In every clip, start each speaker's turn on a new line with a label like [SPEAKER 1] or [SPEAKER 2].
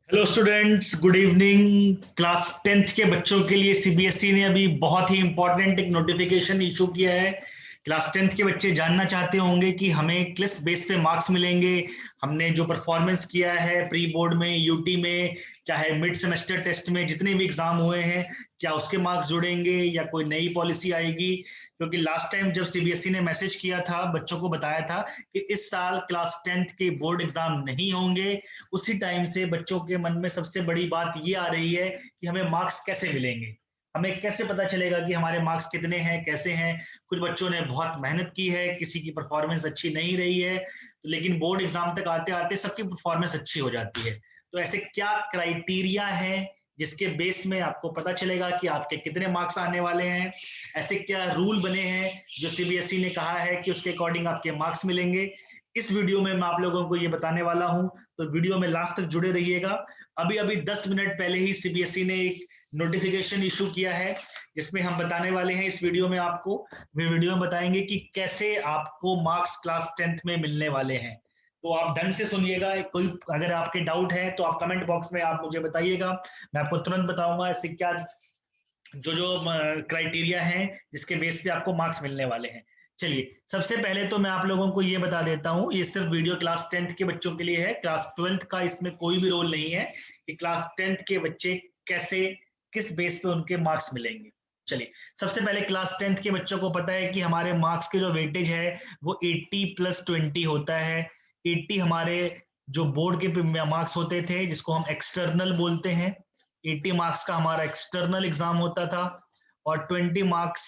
[SPEAKER 1] Hello students, good evening. Class 10th के बच्चों के लिए सीबीएसई ने अभी बहुत ही इंपॉर्टेंट एक नोटिफिकेशन इशू किया है। क्लास 10th के बच्चे जानना चाहते होंगे कि हमें किस बेस पे मार्क्स मिलेंगे। हमने जो परफॉर्मेंस किया है प्री बोर्ड में, यूटी में, चाहे मिड सेमेस्टर टेस्ट में, जितने भी एग्जाम हुए हैं, क्या उसके मार्क्स जुड़ेंगे या कोई नई पॉलिसी आएगी। क्योंकि लास्ट टाइम जब सीबीएसई ने मैसेज किया था, बच्चों को बताया था कि इस साल क्लास 10th के बोर्ड एग्जाम नहीं होंगे, उसी टाइम से बच्चों के मन में सबसे बड़ी बात ये आ रही है कि हमें मार्क्स कैसे मिलेंगे, हमें कैसे पता चलेगा कि हमारे मार्क्स कितने हैं, कैसे हैं। कुछ बच्चों ने बहुत मेहनत की है, किसी की परफॉर्मेंस अच्छी नहीं रही है, लेकिन बोर्ड एग्जाम तक आते आते सबकी परफॉर्मेंस अच्छी हो जाती है। तो ऐसे क्या क्राइटेरिया है जिसके बेस में आपको पता चलेगा कि आपके कितने मार्क्स आने वाले हैं। ऐसे क्या रूल बने हैं जो सीबीएसई ने कहा है कि उसके अकॉर्डिंग आपके मार्क्स मिलेंगे। इस वीडियो में मैं आप लोगों को ये बताने वाला हूं, तो वीडियो में लास्ट तक जुड़े रहिएगा। अभी अभी 10 मिनट पहले ही सीबीएसई ने एक नोटिफिकेशन इशू किया है, जिसमें हम बताने वाले हैं इस वीडियो में आपको। वीडियो में बताएंगे कि कैसे आपको मार्क्स क्लास 10th में मिलने वाले हैं। तो आप ढंग से सुनिएगा। कोई अगर आपके डाउट है तो आप कमेंट बॉक्स में आप मुझे बताइएगा, मैं आपको तुरंत बताऊंगा ऐसे क्या जो जो क्राइटेरिया हैं जिसके बेस पे आपको मार्क्स मिलने वाले हैं। चलिए, सबसे पहले तो मैं आप लोगों को ये बता देता हूं, ये सिर्फ वीडियो क्लास 10th के बच्चों के लिए है। क्लास 12th का इसमें कोई भी रोल नहीं है कि क्लास 10th के बच्चे कैसे, किस बेस पे उनके मार्क्स मिलेंगे। चलिए, सबसे पहले क्लास 10th के बच्चों को पता है कि हमारे मार्क्स के जो वेटेज है वो 80+20 होता है। 80 हमारे जो बोर्ड के मार्क्स होते थे, जिसको हम एक्सटर्नल बोलते हैं। 80 मार्क्स का हमारा एक्सटर्नल एग्जाम होता था, और 20 मार्क्स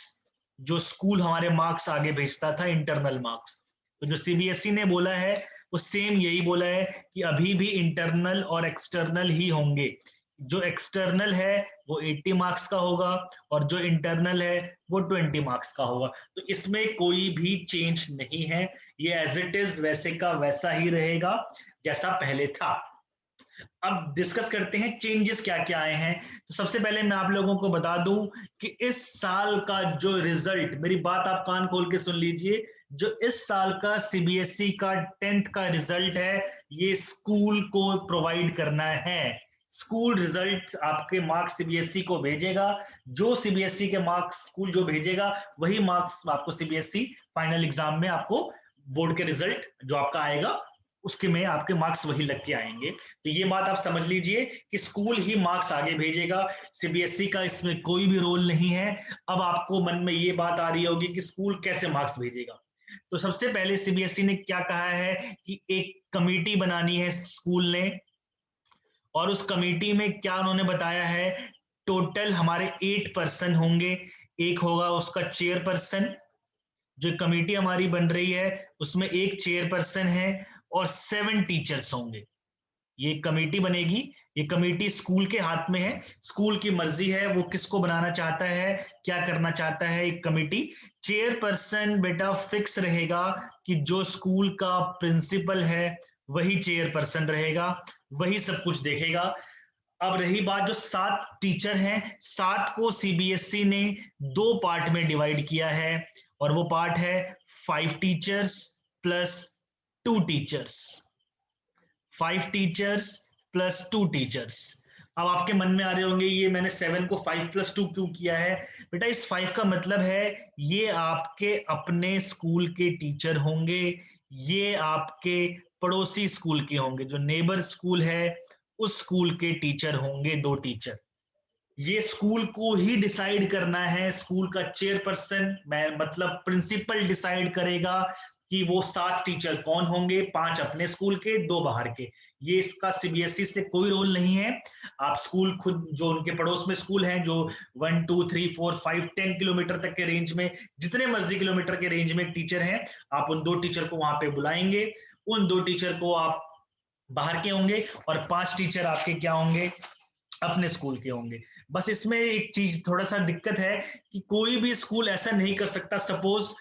[SPEAKER 1] जो स्कूल हमारे मार्क्स आगे भेजता था, इंटरनल मार्क्स। तो जो सीबीएसई ने बोला है वो सेम यही बोला है कि अभी भी इंटरनल और एक्सटर्नल ही होंगे। जो एक्सटर्नल है वो 80 मार्क्स का होगा, और जो इंटरनल है वो 20 मार्क्स का होगा। तो इसमें कोई भी चेंज नहीं है, ये एज इट इज वैसे का वैसा ही रहेगा जैसा पहले था। अब डिस्कस करते हैं चेंजेस क्या क्या आए हैं। तो सबसे पहले मैं आप लोगों को बता दूं कि इस साल का जो रिजल्ट, मेरी बात आप कान खोल के सुन लीजिए, जो इस साल का सीबीएसई का 10th का रिजल्ट है, ये स्कूल को प्रोवाइड करना है। स्कूल रिजल्ट आपके मार्क्स सीबीएसई को भेजेगा। जो सीबीएसई के मार्क्स स्कूल जो भेजेगा, वही मार्क्स आपको सीबीएसई फाइनल एग्जाम में आपको, बोर्ड के रिजल्ट जो आपका आएगा उसके में आपके मार्क्स वही लग के आएंगे। तो ये बात आप समझ लीजिए कि स्कूल ही मार्क्स आगे भेजेगा, सीबीएसई का इसमें कोई भी रोल नहीं है। अब आपको मन में ये बात आ रही होगी कि स्कूल कैसे मार्क्स भेजेगा। तो सबसे पहले सीबीएसई ने क्या कहा है कि एक कमेटी बनानी है स्कूल ने, और उस कमेटी में क्या उन्होंने बताया है, टोटल हमारे 8 पर्सन होंगे। एक होगा उसका चेयरपर्सन। जो कमेटी हमारी बन रही है उसमें एक चेयरपर्सन है और 7 टीचर्स होंगे। ये कमेटी बनेगी। ये कमेटी स्कूल के हाथ में है, स्कूल की मर्जी है वो किसको बनाना चाहता है, क्या करना चाहता है। एक कमेटी, चेयरपर्सन बेटा फिक्स रहेगा कि जो स्कूल का प्रिंसिपल है वही चेयरपर्सन रहेगा, वही सब कुछ देखेगा। अब रही बात जो 7 टीचर हैं, 7 को सीबीएसई ने 2 पार्ट में डिवाइड किया है, और वो पार्ट है 5 teachers plus 2 teachers. 5 teachers plus 2 teachers. अब आपके मन में आ रहे होंगे ये मैंने 7 को 5+2 क्यों किया है। बेटा इस 5 का मतलब है ये आपके अपने स्कूल के टीचर होंगे, ये आपके पड़ोसी स्कूल के होंगे, जो नेबर स्कूल है उस स्कूल के टीचर होंगे, 2 टीचर। ये स्कूल को ही डिसाइड करना है, स्कूल का चेयरपर्सन मतलब प्रिंसिपल डिसाइड करेगा कि वो 7 टीचर कौन होंगे, 5 अपने स्कूल के, 2 बाहर के। ये इसका सीबीएसई से कोई रोल नहीं है। आप स्कूल खुद जो उनके पड़ोस में स्कूल हैं, जो 1 2 3 4 5 10 किलोमीटर तक के रेंज में, जितने मर्जी किलोमीटर के रेंज में टीचर हैं, आप उन 2 टीचर को वहां पे बुलाएंगे। उन 2 टीचर को आप बाहर के होंगे, और 5 टीचर आपके क्या होंगे, अपने स्कूल के होंगे। बस इसमें एक चीज थोड़ा सा दिक्कत है कि कोई भी स्कूल ऐसा नहीं कर सकता। सपोज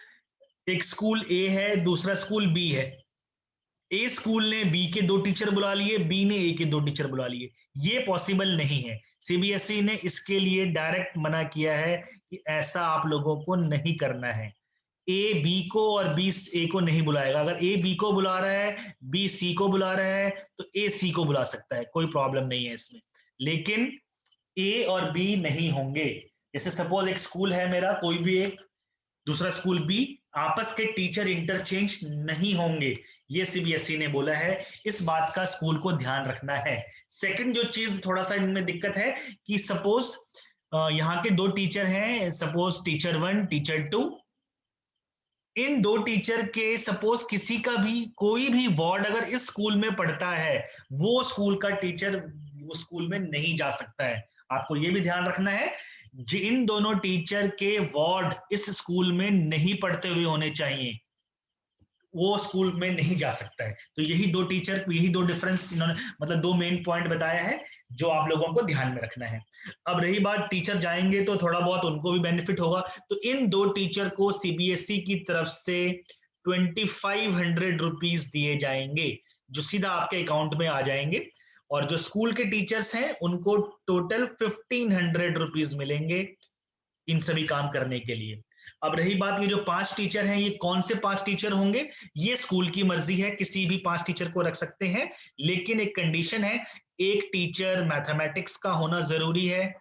[SPEAKER 1] एक स्कूल ए है, दूसरा स्कूल बी है, ए स्कूल ने बी के 2 टीचर बुला लिए, बी ने ए के 2 टीचर बुला लिए, ये पॉसिबल नहीं है। सीबीएसई ने इसके लिए डायरेक्ट मना किया है कि ऐसा आप लोगों को नहीं करना है। ए बी को और बी ए को नहीं बुलाएगा। अगर ए बी को बुला रहा है, बी सी को बुला रहा है, तो ए सी को बुला सकता है, कोई प्रॉब्लम नहीं है इसमें। लेकिन ए और बी नहीं होंगे। जैसे सपोज एक स्कूल है मेरा, कोई भी एक, दूसरा स्कूल बी, आपस के टीचर इंटरचेंज नहीं होंगे, ये सीबीएसई ने बोला है। इस बात का स्कूल को ध्यान रखना है। सेकंड जो चीज थोड़ा सा इनमें दिक्कत है कि सपोज यहाँ के दो टीचर हैं, सपोज टीचर 1 टीचर 2, इन दो टीचर के सपोज किसी का भी कोई भी वार्ड अगर इस स्कूल में पढ़ता है, वो स्कूल का टीचर वो स्कूल में नहीं जा सकता है। आपको ये भी ध्यान रखना है, इन दोनों टीचर के वार्ड इस स्कूल में नहीं पढ़ते हुए होने चाहिए, वो स्कूल में नहीं जा सकता है। तो यही दो टीचर, यही दो डिफरेंस इन्होंने, मतलब दो मेन पॉइंट बताया है जो आप लोगों को ध्यान में रखना है। अब रही बात टीचर जाएंगे तो थोड़ा बहुत उनको भी बेनिफिट होगा। तो इन दो टीचर को सीबीएसई की तरफ से 2500 रुपीज दिए जाएंगे, जो सीधा आपके अकाउंट में आ जाएंगे। और जो स्कूल के टीचर्स हैं उनको टोटल 1500 रुपीज मिलेंगे इन सभी काम करने के लिए। अब रही बात, ये जो 5 टीचर हैं, ये कौन से 5 टीचर होंगे, ये स्कूल की मर्जी है, किसी भी 5 टीचर को रख सकते हैं। लेकिन एक कंडीशन है, एक टीचर मैथमेटिक्स का होना जरूरी है,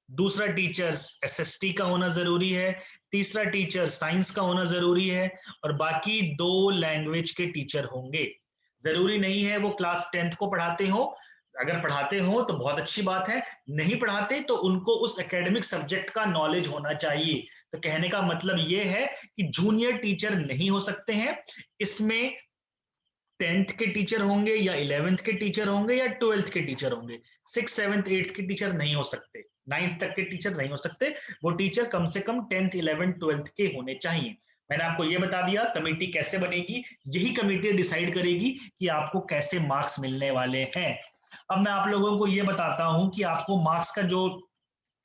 [SPEAKER 1] दूसरा टीचर एसएसटी का होना जरूरी है, तीसरा टीचर साइंस का होना जरूरी है, और बाकी 2 लैंग्वेज के टीचर होंगे। जरूरी नहीं है वो क्लास 10th को पढ़ाते हो, अगर पढ़ाते हो तो बहुत अच्छी बात है, नहीं पढ़ाते तो उनको उस एकेडमिक सब्जेक्ट का नॉलेज होना चाहिए। तो कहने का मतलब ये है कि जूनियर टीचर नहीं हो सकते हैं इसमें, 10th के टीचर होंगे या 11th के टीचर होंगे या 12th के टीचर होंगे, 6th 7th 8th के टीचर नहीं हो सकते, 9th तक के टीचर नहीं हो सकते। वो टीचर कम से कम 10th 11th 12th के होने चाहिए। मैंने आपको ये बता दिया कमेटी कैसे बनेगी, यही कमेटी डिसाइड करेगी कि आपको कैसे मार्क्स मिलने वाले हैं। अब मैं आप लोगों को ये बताता हूं कि आपको मार्क्स का जो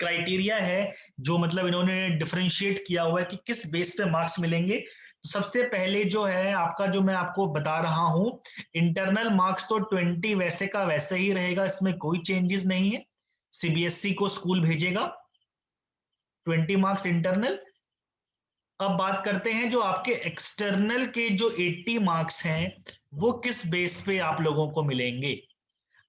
[SPEAKER 1] क्राइटेरिया है, जो मतलब इन्होंने डिफरेंशिएट किया हुआ है कि किस बेस पे मार्क्स मिलेंगे। तो सबसे पहले जो है आपका, जो मैं आपको बता रहा हूं, इंटरनल मार्क्स तो 20 वैसे का वैसे ही रहेगा, इसमें कोई चेंजेस नहीं है। सीबीएसई को स्कूल भेजेगा 20 मार्क्स इंटरनल। अब बात करते हैं जो आपके एक्सटर्नल के जो 80 मार्क्स हैं, वो किस बेस पे आप लोगों को मिलेंगे।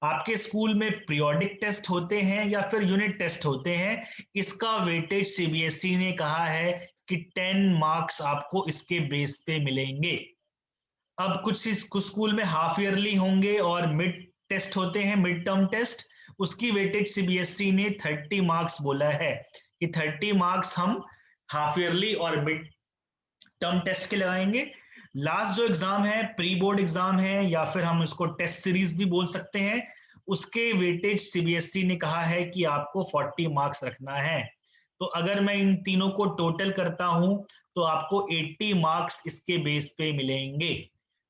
[SPEAKER 1] आपके स्कूल में पीरियोडिक टेस्ट होते हैं या फिर यूनिट टेस्ट होते हैं, इसका वेटेज सीबीएसई ने कहा है कि 10 मार्क्स आपको इसके बेस पे मिलेंगे। अब कुछ स्कूल में हाफ ईयरली होंगे और मिड टेस्ट होते हैं, मिड टर्म टेस्ट, उसकी वेटेज सीबीएसई ने 30 मार्क्स बोला है कि 30 मार्क्स हम हाफ ईयरली और मिड टर्म टेस्ट के लगाएंगे। लास्ट जो एग्जाम है, प्री बोर्ड एग्जाम है या फिर हम इसको टेस्ट सीरीज भी बोल सकते हैं, उसके वेटेज सीबीएसई ने कहा है कि आपको 40 मार्क्स रखना है। तो अगर मैं इन तीनों को टोटल करता हूं तो आपको 80 मार्क्स इसके बेस पे मिलेंगे।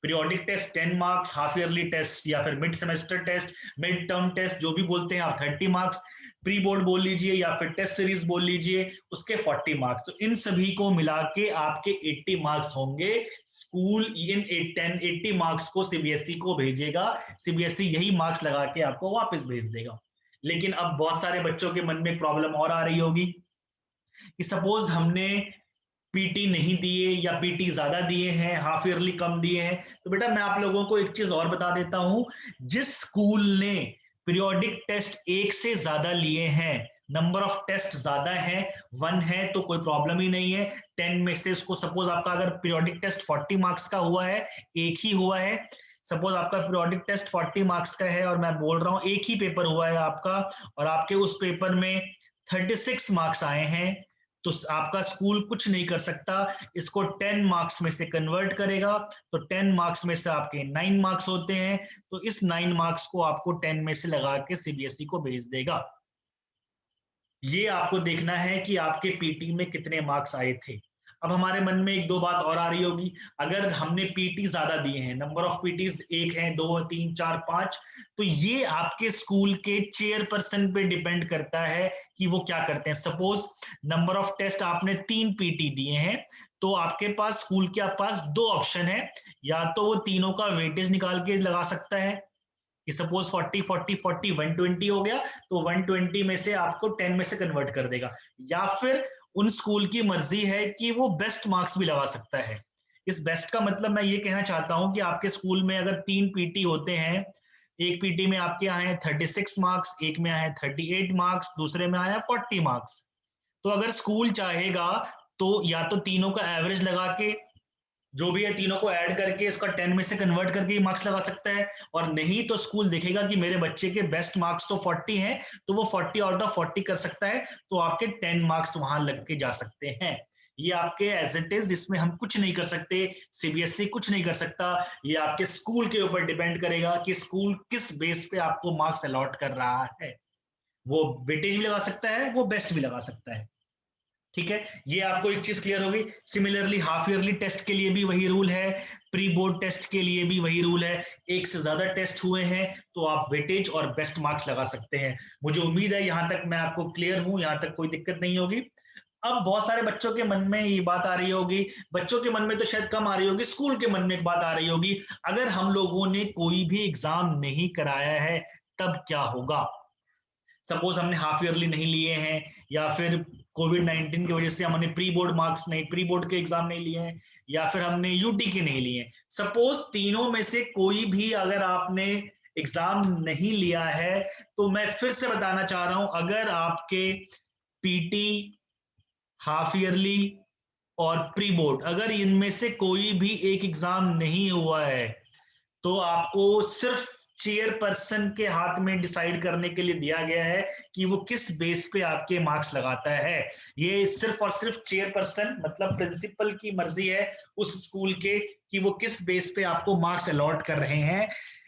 [SPEAKER 1] Periodic test 10 marks, half yearly test या फिर mid semester test, mid term test, जो भी बोलते हैं आप, 30 मार्क्स, प्री बोर्ड बोल लीजिए या फिर टेस्ट सीरीज बोल लीजिए, उसके 40 मार्क्स। तो इन सभी को मिला के आपके 80 मार्क्स होंगे। स्कूल इन 80 मार्क्स को सीबीएसई को भेजेगा, सीबीएसई यही मार्क्स लगा के आपको वापस भेज देगा। लेकिन अब बहुत सारे बच्चों के मन में प्रॉब्लम और आ रही होगी कि सपोज हमने पीटी नहीं दिए या पीटी ज्यादा दिए हैं, हाफ ईयरली कम दिए हैं। तो बेटा मैं आप लोगों को एक चीज और बता देता हूं, जिस स्कूल ने पीरियोडिक टेस्ट 1 से ज्यादा लिए हैं, नंबर ऑफ टेस्ट ज्यादा है, 1 है, तो कोई प्रॉब्लम ही नहीं है। 10 में से इसको सपोज आपका अगर पीरियोडिक टेस्ट 40 मार्क्स का हुआ है, एक ही हुआ है, सपोज आपका पीरियोडिक टेस्ट 40 मार्क्स का है और मैं बोल रहा हूं एक ही पेपर हुआ है आपका, और आपके उस पेपर में 36 मार्क्स आए हैं, तो आपका स्कूल कुछ नहीं कर सकता, इसको 10 मार्क्स में से कन्वर्ट करेगा। तो 10 मार्क्स में से आपके 9 मार्क्स होते हैं, तो इस 9 मार्क्स को आपको 10 में से लगा के सीबीएसई को भेज देगा। ये आपको देखना है कि आपके पीटी में कितने मार्क्स आए थे। अब हमारे मन में एक दो बात और आ रही होगी, अगर हमने पीटी ज्यादा दिए हैं, नंबर ऑफ पीटीज 1 है, 2 3 4 5, तो ये आपके स्कूल के चेयरपर्सन पे डिपेंड करता है कि वो क्या करते हैं। सपोज नंबर ऑफ टेस्ट आपने 3 पीटी दिए हैं, तो आपके पास स्कूल के पास 2 ऑप्शन है, या तो वो तीनों का वेटेज निकाल के लगा सकता है कि सपोज 40 40 40 120 हो गया, तो 120 में से आपको 10 में से कन्वर्ट कर देगा, या फिर उन स्कूल की मर्जी है कि वो बेस्ट मार्क्स भी लगा सकता है। इस बेस्ट का मतलब मैं ये कहना चाहता हूं कि आपके स्कूल में अगर 3 पीटी होते हैं, एक पीटी में आपके आए हैं 36 मार्क्स, एक में आए हैं 38 मार्क्स, दूसरे में आया 40 मार्क्स, तो अगर स्कूल चाहेगा तो या तो तीनों का एवरेज लगा के, जो भी है तीनों को ऐड करके इसका 10 में से कन्वर्ट करके मार्क्स लगा सकता है, और नहीं तो स्कूल देखेगा कि मेरे बच्चे के बेस्ट मार्क्स तो 40 हैं, तो वो 40 आउट ऑफ 40 कर सकता है, तो आपके 10 मार्क्स वहां लग के जा सकते हैं। ये आपके एज इट इज, इसमें हम कुछ नहीं कर सकते, सीबीएसई कुछ नहीं कर सकता। ये आपके स्कूल के ऊपर डिपेंड करेगा कि स्कूल किस बेस पे आपको मार्क्स अलॉट कर रहा है। वो वेटेज भी लगा सकता है, वो बेस्ट भी लगा सकता है। ठीक है, ये आपको एक चीज क्लियर होगी। सिमिलरली हाफ ईयरली टेस्ट के लिए भी वही रूल है, प्री बोर्ड टेस्ट के लिए भी वही रूल है। एक से ज्यादा टेस्ट हुए हैं तो आप वेटेज और बेस्ट मार्क्स लगा सकते हैं। मुझे उम्मीद है यहां तक मैं आपको क्लियर हूं, यहां तक कोई दिक्कत नहीं होगी। अब बहुत सारे बच्चों के मन में ये बात आ रही होगी, बच्चों के मन में तो शायद कम आ रही होगी, स्कूल के मन में एक बात आ रही होगी, अगर हम लोगों ने कोई भी एग्जाम नहीं कराया है तब क्या होगा। सपोज हमने हाफ ईयरली नहीं लिए हैं, या फिर कोविड-19 की वजह से हमने प्री बोर्ड मार्क्स नहीं, प्री बोर्ड के एग्जाम नहीं लिए हैं, या फिर हमने यूटी के नहीं लिए हैं। सपोज तीनों में से कोई भी अगर आपने एग्जाम नहीं लिया है, तो मैं फिर से बताना चाह रहा हूं, अगर आपके पीटी, हाफ ईयरली और प्री बोर्ड, अगर इनमें से कोई भी एक एग्जाम नहीं हुआ है, तो आपको सिर्फ चेयरपर्सन के हाथ में डिसाइड करने के लिए दिया गया है कि वो किस बेस पे आपके मार्क्स लगाता है। ये सिर्फ और सिर्फ चेयरपर्सन मतलब प्रिंसिपल की मर्जी है उस स्कूल के कि वो किस बेस पे आपको मार्क्स अलॉट कर रहे हैं।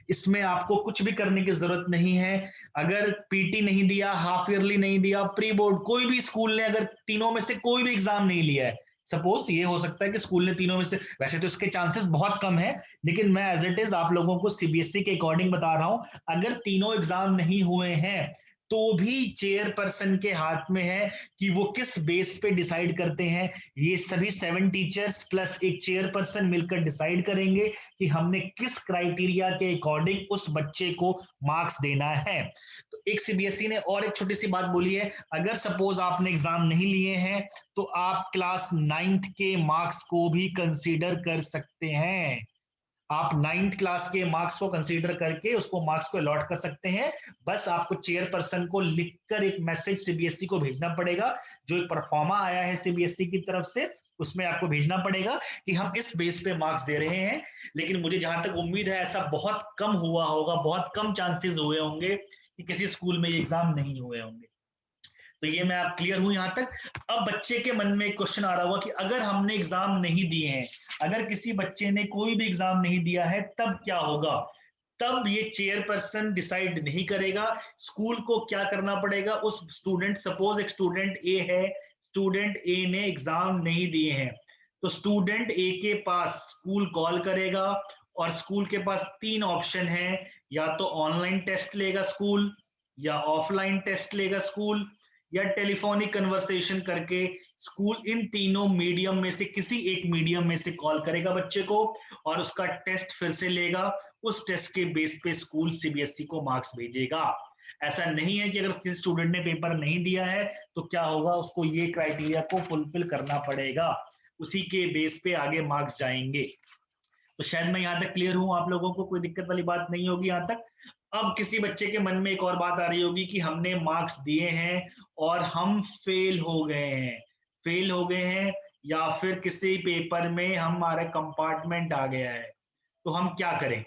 [SPEAKER 1] इसमें आपको कुछ भी करने की जरूरत नहीं है। अगर पीटी नहीं दिया, हाफ ईयरली नहीं दिया, प्री बोर्ड, कोई भी स्कूल ने अगर तीनों में से कोई भी एग्जाम नहीं लिया है, सपोज ये हो सकता है कि स्कूल ने तीनों में से, वैसे तो इसके चांसेस बहुत कम है, लेकिन मैं एज इट इज आप लोगों को सीबीएसई के अकॉर्डिंग बता रहा हूं, अगर तीनों एग्जाम नहीं हुए हैं तो भी चेयरपर्सन के हाथ में है कि वो किस बेस पे डिसाइड करते हैं। ये सभी 7 टीचर्स प्लस एक चेयरपर्सन मिलकर डिसाइड करेंगे कि हमने किस क्राइटेरिया के अकॉर्डिंग उस बच्चे को मार्क्स देना है। तो एक सीबीएसई ने और एक छोटी सी बात बोली है, अगर सपोज आपने एग्जाम नहीं लिए हैं तो आप क्लास 9th के मार्क्स को भी कंसीडर कर सकते हैं। आप 9th क्लास के मार्क्स को कंसीडर करके उसको मार्क्स को अलॉट कर सकते हैं। बस आपको चेयरपर्सन को लिखकर एक मैसेज सीबीएसई को भेजना पड़ेगा, जो एक परफॉर्मा आया है सीबीएसई की तरफ से, उसमें आपको भेजना पड़ेगा कि हम इस बेस पे मार्क्स दे रहे हैं। लेकिन मुझे जहां तक उम्मीद है ऐसा बहुत कम हुआ होगा, बहुत कम चांसेस हुए होंगे कि किसी स्कूल में ये एग्जाम नहीं हुए होंगे। तो ये मैं आप क्लियर हूं यहां तक। अब बच्चे के मन में एक क्वेश्चन आ रहा होगा कि अगर हमने एग्जाम नहीं दिए हैं, अगर किसी बच्चे ने कोई भी एग्जाम नहीं दिया है तब क्या होगा। तब ये चेयरपर्सन डिसाइड नहीं करेगा, स्कूल को क्या करना पड़ेगा उस स्टूडेंट, सपोज एक स्टूडेंट ए है, स्टूडेंट ए ने एग्जाम नहीं दिए हैं, तो स्टूडेंट ए के पास स्कूल कॉल करेगा, और स्कूल के पास 3 ऑप्शन है, या तो ऑनलाइन टेस्ट लेगा स्कूल, या ऑफलाइन टेस्ट लेगा स्कूल, या टेलीफोनिक कन्वर्सेशन करके स्कूल इन तीनों मीडियम में से किसी एक मीडियम में से कॉल करेगा बच्चे को, और उसका टेस्ट फिर से लेगा। उस टेस्ट के बेस पे स्कूल सीबीएसई को मार्क्स भेजेगा। ऐसा नहीं है कि अगर किसी स्टूडेंट ने पेपर नहीं दिया है तो क्या होगा, उसको ये क्राइटेरिया को फुलफिल करना पड़ेगा, उसी के बेस पे आगे मार्क्स जाएंगे। तो शायद मैं यहाँ तक क्लियर हूं, आप लोगों को कोई दिक्कत वाली बात नहीं होगी यहाँ तक। अब किसी बच्चे के मन में एक और बात आ रही होगी कि हमने मार्क्स दिए हैं और हम फेल हो गए हैं, फेल हो गए हैं, या फिर किसी पेपर में हमारा कंपार्टमेंट आ गया है, तो हम क्या करें।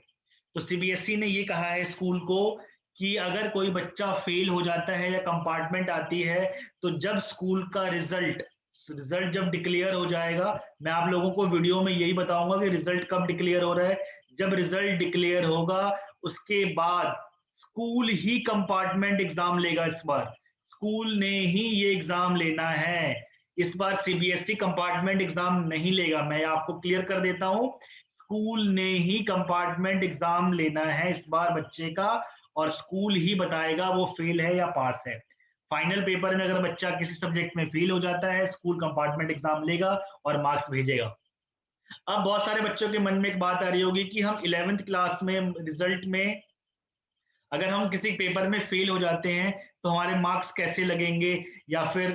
[SPEAKER 1] तो सीबीएसई ने ये कहा है स्कूल को कि अगर कोई बच्चा फेल हो जाता है या कंपार्टमेंट आती है, तो जब स्कूल का रिजल्ट रिजल्ट जब डिक्लेयर हो जाएगा, मैं आप लोगों को वीडियो में यही बताऊंगा कि रिजल्ट कब डिक्लेयर हो रहा है। जब रिजल्ट डिक्लेयर होगा उसके बाद स्कूल ही कंपार्टमेंट एग्जाम लेगा। इस बार स्कूल ने ही ये एग्जाम लेना है, इस बार सीबीएसई कंपार्टमेंट एग्जाम नहीं लेगा। मैं आपको क्लियर कर देता हूं, स्कूल ने ही कंपार्टमेंट एग्जाम लेना है इस बार बच्चे का, और स्कूल ही बताएगा वो फेल है या पास है। फाइनल पेपर में अगर बच्चा किसी सब्जेक्ट में फेल हो जाता है, स्कूल कंपार्टमेंट एग्जाम लेगा और मार्क्स भेजेगा। अब बहुत सारे बच्चों के मन में एक बात आ रही होगी कि हम 11th क्लास में रिजल्ट में अगर हम किसी पेपर में फेल हो जाते हैं तो हमारे मार्क्स कैसे लगेंगे, या फिर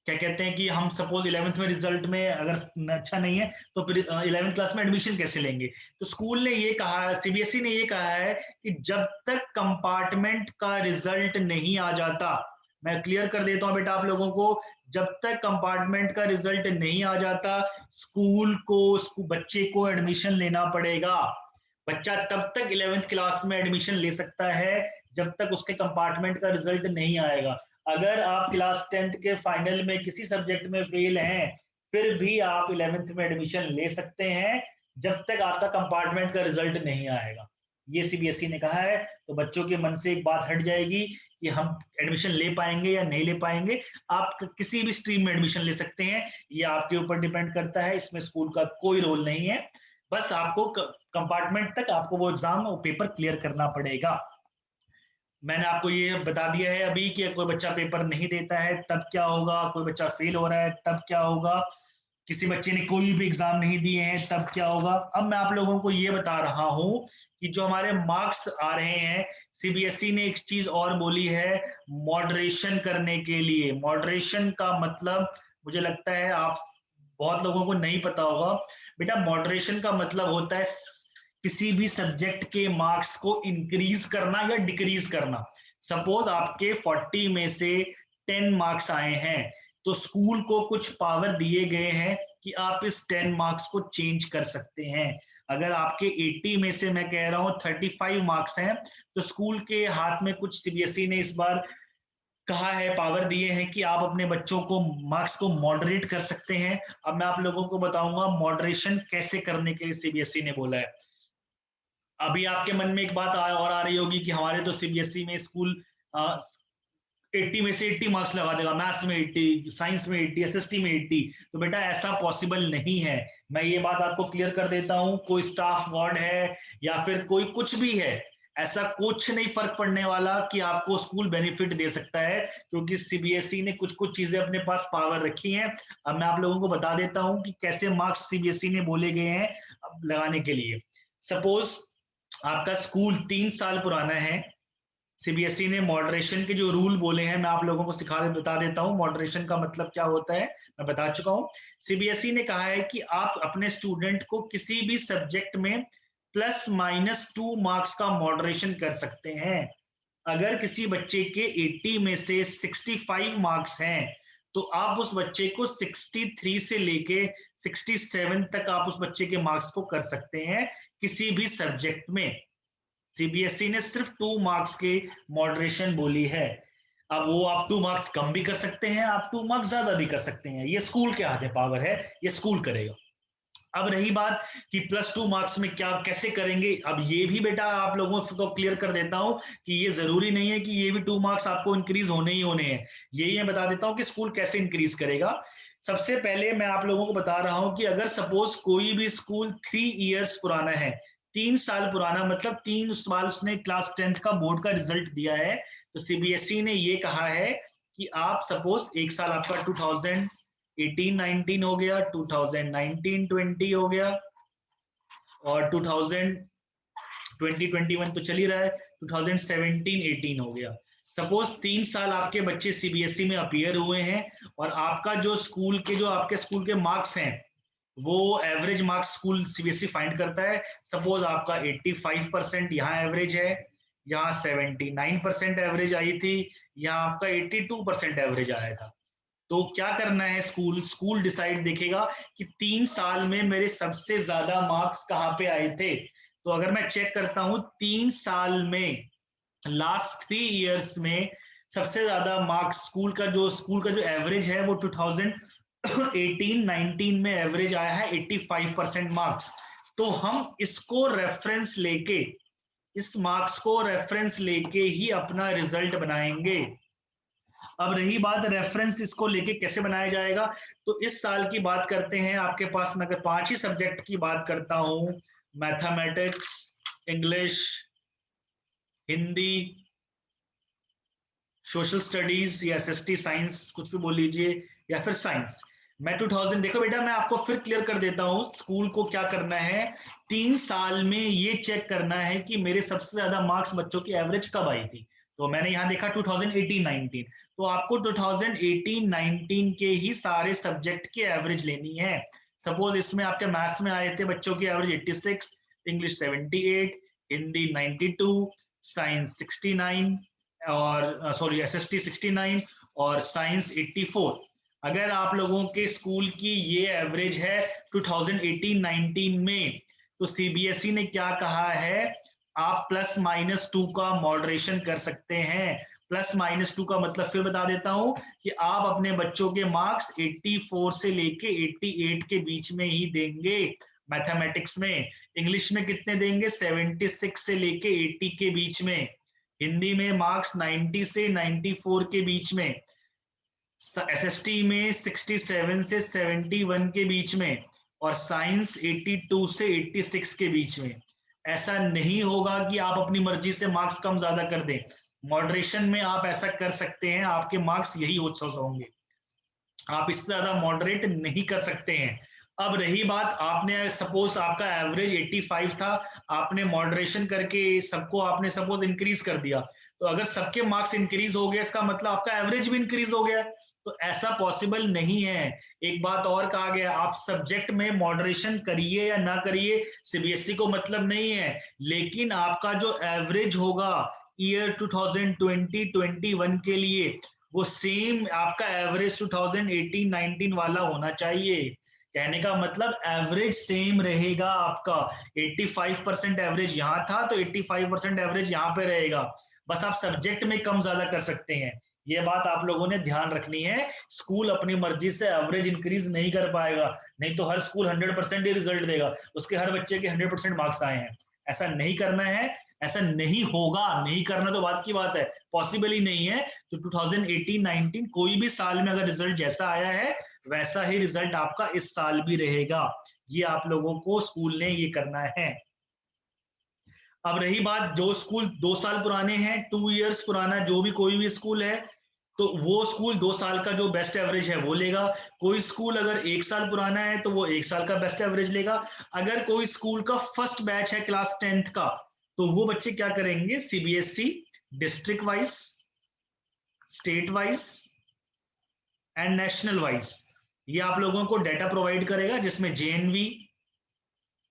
[SPEAKER 1] क्या कहते हैं कि हम सपोज 11th में रिजल्ट में अगर अच्छा नहीं है तो फिर 11th क्लास में एडमिशन कैसे लेंगे। तो स्कूल ने ये कहा, सीबीएसई ने ये कहा है कि जब तक कंपार्टमेंट का रिजल्ट नहीं आ जाता, मैं क्लियर कर देता हूं बेटा आप लोगों को, जब तक कंपार्टमेंट का रिजल्ट नहीं आ जाता स्कूल को बच्चे को एडमिशन लेना पड़ेगा। बच्चा तब तक 11th क्लास में एडमिशन ले सकता है जब तक उसके कंपार्टमेंट का रिजल्ट नहीं आएगा। अगर आप क्लास 10th के फाइनल में किसी सब्जेक्ट में फेल हैं फिर भी आप 11th में एडमिशन ले सकते हैं जब तक आपका कंपार्टमेंट का रिजल्ट नहीं आएगा। ये सीबीएसई ने कहा है। तो बच्चों के मन से एक बात हट जाएगी कि हम एडमिशन ले पाएंगे या नहीं ले पाएंगे। आप किसी भी स्ट्रीम में एडमिशन ले सकते हैं, ये आपके ऊपर डिपेंड करता है, इसमें स्कूल का कोई रोल नहीं है। बस आपको कंपार्टमेंट तक आपको वो एग्जाम और पेपर क्लियर करना पड़ेगा। मैंने आपको ये बता दिया है अभी कि कोई बच्चा पेपर नहीं देता है तब क्या होगा, कोई बच्चा फेल हो रहा है तब क्या होगा, किसी बच्चे ने कोई भी एग्जाम नहीं दिए हैं तब क्या होगा। अब मैं आप लोगों को ये बता रहा हूं कि जो हमारे मार्क्स आ रहे हैं, सीबीएसई ने एक चीज और बोली है मॉडरेशन करने के लिए। मॉडरेशन का मतलब मुझे लगता है आप बहुत लोगों को नहीं पता होगा। बेटा मॉडरेशन का मतलब होता है किसी भी सब्जेक्ट के मार्क्स को इंक्रीज करना या डिक्रीज करना। सपोज आपके 40 में से 10 मार्क्स आए हैं तो स्कूल को कुछ पावर दिए गए हैं कि आप इस 10 मार्क्स को चेंज कर सकते हैं। अगर आपके 80 में से मैं कह रहा हूं 35 मार्क्स हैं तो स्कूल के हाथ में कुछ सीबीएसई ने इस बार कहा है, पावर दिए हैं कि आप अपने बच्चों को मार्क्स को मॉडरेट कर सकते हैं। अब मैं आप लोगों को बताऊंगा मॉडरेशन कैसे करने के लिए सीबीएसई ने बोला है। अभी आपके मन में एक बात और आ रही होगी कि हमारे तो सीबीएसई में स्कूल 80 में से 80 मार्क्स लगा देगा, मैथ्स में 80, साइंस में 80, एसएसटी में 80। तो बेटा ऐसा पॉसिबल नहीं है। मैं ये बात आपको क्लियर कर देता हूं, कोई स्टाफ वार्ड है या फिर कोई कुछ भी है, ऐसा कुछ नहीं फर्क पड़ने वाला कि आपको स्कूल बेनिफिट दे सकता है, क्योंकि सीबीएसई ने कुछ कुछ चीजें अपने पास पावर रखी हैं। अब मैं आप लोगों को बता देता हूं कि कैसे मार्क्स सीबीएसई ने बोले गए हैं लगाने के लिए। सपोज आपका स्कूल 3 साल पुराना है, सीबीएसई ने मॉडरेशन के जो रूल बोले हैं मैं आप लोगों को बता देता हूं मॉडरेशन का मतलब क्या होता है, मैं बता चुका हूं। सीबीएसई ने कहा है कि आप अपने स्टूडेंट को किसी भी सब्जेक्ट में ±2 मार्क्स का मॉडरेशन कर सकते हैं। अगर किसी बच्चे के 80 में से 65 मार्क्स हैं तो आप उस बच्चे को 63 से लेके 67 तक आप उस बच्चे के मार्क्स को कर सकते हैं किसी भी सब्जेक्ट में। सीबीएसई ने सिर्फ 2 मार्क्स के मॉडरेशन बोली है। अब वो आप 2 मार्क्स कम भी कर सकते हैं, आप 2 मार्क्स ज्यादा भी कर सकते हैं, ये स्कूल के हाथ में पावर है, ये स्कूल करेगा। अब रही बात कि +2 मार्क्स में क्या कैसे करेंगे, अब ये भी बेटा आप लोगों को क्लियर कर देता हूं कि ये जरूरी नहीं है कि ये भी 2 मार्क्स आपको इंक्रीज होने ही होने हैं। यही मैं बता देता हूं कि स्कूल कैसे इंक्रीज करेगा। सबसे पहले मैं आप लोगों को बता रहा हूं कि अगर सपोज कोई भी स्कूल 3 इयर्स पुराना है, 3 साल पुराना, मतलब 3 साल उसने क्लास 10th का बोर्ड का रिजल्ट दिया है, तो सीबीएसई ने ये कहा है कि आप सपोज एक साल आपका 2018-19 हो गया, 2019-20 हो गया और 2020-21 तो चल ही रहा है, 2017-18 हो गया। सपोज 3 साल आपके बच्चे सीबीएसई में अपीयर हुए हैं और आपका जो स्कूल के जो आपके स्कूल के मार्क्स हैं वो average marks school CBSE find करता है। सपोज आपका 85% यहाँ एवरेज है, यहाँ 79% एवरेज आई थी, यहाँ आपका 82% एवरेज आया था। तो क्या करना है, स्कूल डिसाइड देखेगा कि 3 साल में मेरे सबसे ज्यादा मार्क्स कहाँ पे आए थे। तो अगर मैं चेक करता हूं 3 साल में, लास्ट 3 इयर्स में सबसे ज्यादा मार्क्स स्कूल का जो एवरेज है वो 2018-19 में एवरेज आया है 85% मार्क्स। तो हम इसको रेफरेंस लेके, इस मार्क्स को रेफरेंस लेके ही अपना रिजल्ट बनाएंगे। अब रही बात रेफरेंस इसको लेके कैसे बनाया जाएगा, तो इस साल की बात करते हैं। आपके पास मैं अगर 5 ही सब्जेक्ट की बात करता हूं, mathematics, English, Hindi, social studies या एसएसटी साइंस, कुछ भी बोल लीजिए, या फिर साइंस। मैं 2000, देखो बेटा मैं आपको फिर क्लियर कर देता हूं स्कूल को क्या करना है। 3 साल में ये चेक करना है कि मेरे सबसे ज्यादा मार्क्स बच्चों की एवरेज कब आई थी। तो मैंने यहाँ देखा 2018-19, तो आपको 2018-19 के ही सारे सब्जेक्ट की एवरेज लेनी है। सपोज इसमें आपके मैथ्स में आए थे बच्चों की एवरेज 86, इंग्लिश 78, हिंदी 92, साइंस 69 और सॉरी एसएसटी 69 और साइंस 84। अगर आप लोगों के स्कूल की ये एवरेज है 2018-19 में, तो सीबीएसई ने क्या कहा है, आप +-2 का मॉडरेशन कर सकते हैं। +-2 का मतलब फिर बता देता हूं कि आप अपने बच्चों के मार्क्स 84 से लेके 88 के बीच में ही देंगे। मैथमेटिक्स में, इंग्लिश में कितने देंगे, 76 से लेके 80 के बीच में, हिंदी में मार्क्स 90 से 94 के बीच में, एसएसटी में 67 से 71 के बीच में, और साइंस 82 से 86 के बीच में। ऐसा नहीं होगा कि आप अपनी मर्जी से मार्क्स कम ज्यादा कर दें। मॉडरेशन में आप ऐसा कर सकते हैं, आपके मार्क्स यही होंगे, आप इससे ज्यादा मॉडरेट नहीं कर सकते हैं। अब रही बात, आपने सपोज आपका एवरेज 85 था, आपने मॉडरेशन करके सबको आपने सपोज इंक्रीज कर दिया, तो अगर सबके मार्क्स इंक्रीज हो गए इसका मतलब आपका एवरेज भी इंक्रीज हो गया, तो ऐसा पॉसिबल नहीं है। एक बात और कहा गया, आप सब्जेक्ट में मॉडरेशन करिए या ना करिए सीबीएसई को मतलब नहीं है, लेकिन आपका जो एवरेज होगा ईयर 2020-21 के लिए, वो सेम आपका एवरेज 2018-19 वाला होना चाहिए। कहने का मतलब एवरेज सेम रहेगा आपका। 85% एवरेज यहां था तो 85% एवरेज यहां पे रहेगा, बस आप सब्जेक्ट में कम ज्यादा कर सकते हैं। ये बात आप लोगों ने ध्यान रखनी है। स्कूल अपनी मर्जी से एवरेज इंक्रीज नहीं कर पाएगा, नहीं तो हर स्कूल 100% ही रिजल्ट देगा, उसके हर बच्चे के 100% मार्क्स आए हैं। ऐसा नहीं करना है, ऐसा नहीं होगा। नहीं करना तो बात की बात है, पॉसिबल ही नहीं है। तो 2018-19 कोई भी साल में अगर रिजल्ट जैसा आया है वैसा ही रिजल्ट आपका इस साल भी रहेगा। ये आप लोगों को स्कूल ने ये करना है। अब रही बात, जो स्कूल 2 साल पुराने हैं, 2 इयर्स पुराना जो भी कोई भी स्कूल है, तो वो स्कूल 2 साल का जो बेस्ट एवरेज है वो लेगा। कोई स्कूल अगर 1 साल पुराना है तो वो 1 साल का बेस्ट एवरेज लेगा। अगर कोई स्कूल का फर्स्ट बैच है क्लास 10th का, तो वो बच्चे क्या करेंगे, CBSE district wise, state wise and national wise, ये आप लोगों को डेटा प्रोवाइड करेगा, जिसमें जेएनवी,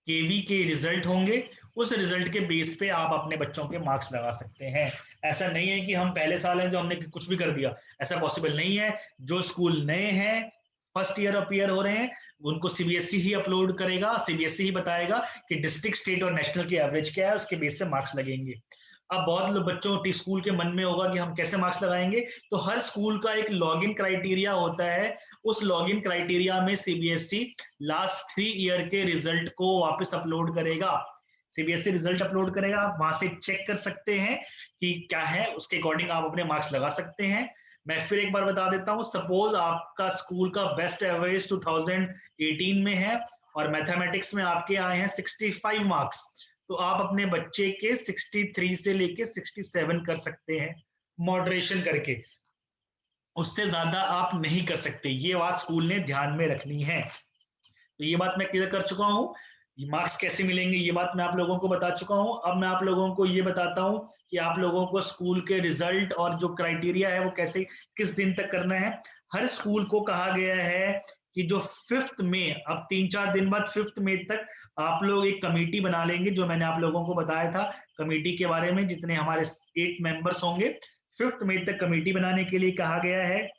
[SPEAKER 1] केवी के रिजल्ट होंगे। उस रिजल्ट के बेस पे आप अपने बच्चों के मार्क्स लगा सकते हैं। ऐसा नहीं है कि हम पहले साल हैं जो हमने कुछ भी कर दिया, ऐसा पॉसिबल नहीं है। जो स्कूल नए हैं, फर्स्ट ईयर अपीयर हो रहे हैं, उनको सीबीएसई ही अपलोड करेगा, सीबीएसई ही बताएगा कि डिस्ट्रिक्ट, स्टेट और नेशनल की एवरेज क्या है, उसके बेस पे मार्क्स लगेंगे। अब बहुत लोग बच्चों स्कूल के मन में होगा कि हम कैसे मार्क्स लगाएंगे, तो हर स्कूल का एक लॉगिन क्राइटेरिया होता है। उस लॉगिन क्राइटेरिया में सीबीएसई लास्ट 3 ईयर के रिजल्ट को वापस अपलोड करेगा। सीबीएसई रिजल्ट अपलोड करेगा, आप वहां से चेक कर सकते हैं कि क्या है, उसके अकॉर्डिंग आप अपने मार्क्स लगा सकते हैं। मैं फिर एक बार बता देता हूं, सपोज आपका स्कूल का बेस्ट एवरेज 2018 में है और मैथमेटिक्स में आपके आए हैं 65 मार्क्स, तो आप अपने बच्चे के 63 से लेके 67 कर सकते हैं मॉडरेशन करके, उससे ज्यादा आप नहीं कर सकते। ये बात स्कूल ने ध्यान में रखनी है। तो ये बात मैं क्लियर कर चुका हूं, मार्क्स कैसे मिलेंगे ये बात मैं आप लोगों को बता चुका हूं। अब मैं आप लोगों को ये बताता हूं कि आप लोगों को स्कूल के रिजल्ट और जो क्राइटेरिया है वो कैसे, किस दिन तक करना है। हर स्कूल को कहा गया है कि जो 5th मई, अब 3-4 दिन बाद 5th मई तक आप लोग एक कमेटी बना लेंगे, जो मैंने आप लोगों को बताया था कमेटी के बारे में, जितने हमारे 8 मेंबर्स होंगे। 5th मई तक कमेटी बनाने के लिए कहा गया है।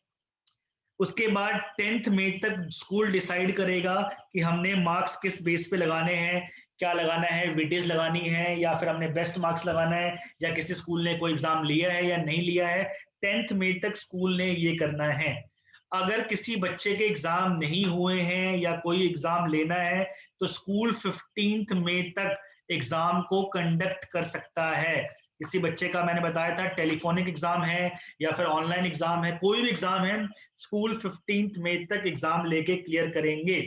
[SPEAKER 1] उसके बाद 10th मई तक स्कूल डिसाइड करेगा कि हमने मार्क्स किस बेस पे लगाने हैं, क्या लगाना है, वेटेज लगानी है या फिर हमने बेस्ट मार्क्स लगाना है, या किसी स्कूल ने कोई एग्जाम लिया है या नहीं लिया है। 10th मई तक स्कूल ने ये करना है। अगर किसी बच्चे के एग्जाम नहीं हुए हैं या कोई एग्जाम लेना है, तो स्कूल 15th मई तक एग्जाम को कंडक्ट कर सकता है। किसी बच्चे का मैंने बताया था टेलीफोनिक एग्जाम है या फिर ऑनलाइन एग्जाम है, कोई भी एग्जाम है, स्कूल 15th मई तक एग्जाम लेके क्लियर करेंगे।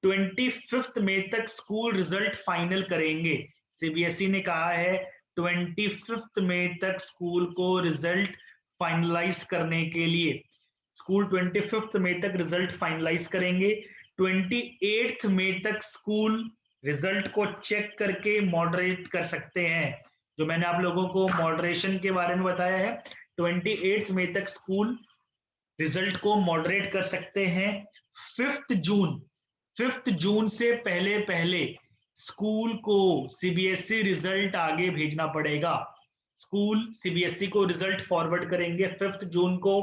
[SPEAKER 1] 25th मई तक स्कूल रिजल्ट फाइनल करेंगे। सीबीएसई ने कहा है 25th मई तक स्कूल को रिजल्ट फाइनलाइज करने के लिए, स्कूल 25th मई तक रिजल्ट फाइनलाइज करेंगे। 28th मई तक स्कूल रिजल्ट को चेक करके मॉडरेट कर सकते हैं। जो मैंने आप लोगों को मॉडरेशन के बारे में बताया है, 28 मई तक स्कूल रिजल्ट को मॉडरेट कर सकते हैं। 5 जून से पहले पहले स्कूल को सीबीएसई रिजल्ट आगे भेजना पड़ेगा। स्कूल सीबीएसई को रिजल्ट फॉरवर्ड करेंगे 5 जून को।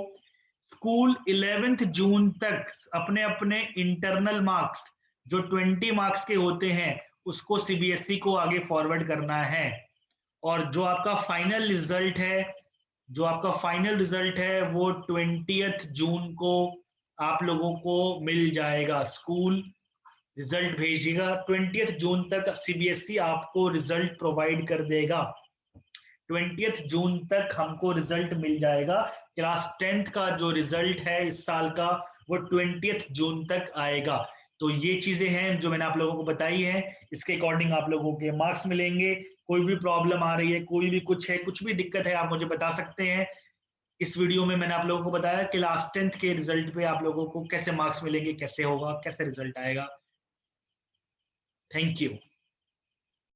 [SPEAKER 1] स्कूल 11 जून तक अपने अपने इंटरनल मार्क्स जो 20 मार्क्स के होते हैं उसको सीबीएसई को आगे फॉरवर्ड करना है। और जो आपका फाइनल रिजल्ट है वो 20 जून को आप लोगों को मिल जाएगा। स्कूल रिजल्ट भेजिएगा 20 जून तक, सीबीएसई आपको रिजल्ट प्रोवाइड कर देगा। 20 जून तक हमको रिजल्ट मिल जाएगा। क्लास 10th का जो रिजल्ट है इस साल का वो 20 जून तक आएगा। तो ये चीजें हैं जो मैंने आप लोगों को बताई है, इसके अकॉर्डिंग आप लोगों के मार्क्स मिलेंगे। कोई भी प्रॉब्लम आ रही है, कोई भी कुछ है, कुछ भी दिक्कत है, आप मुझे बता सकते हैं। इस वीडियो में मैंने आप लोगों को बताया कि क्लास 10th के रिजल्ट पे आप लोगों को कैसे मार्क्स मिलेंगे, कैसे होगा, कैसे रिजल्ट आएगा। Thank you.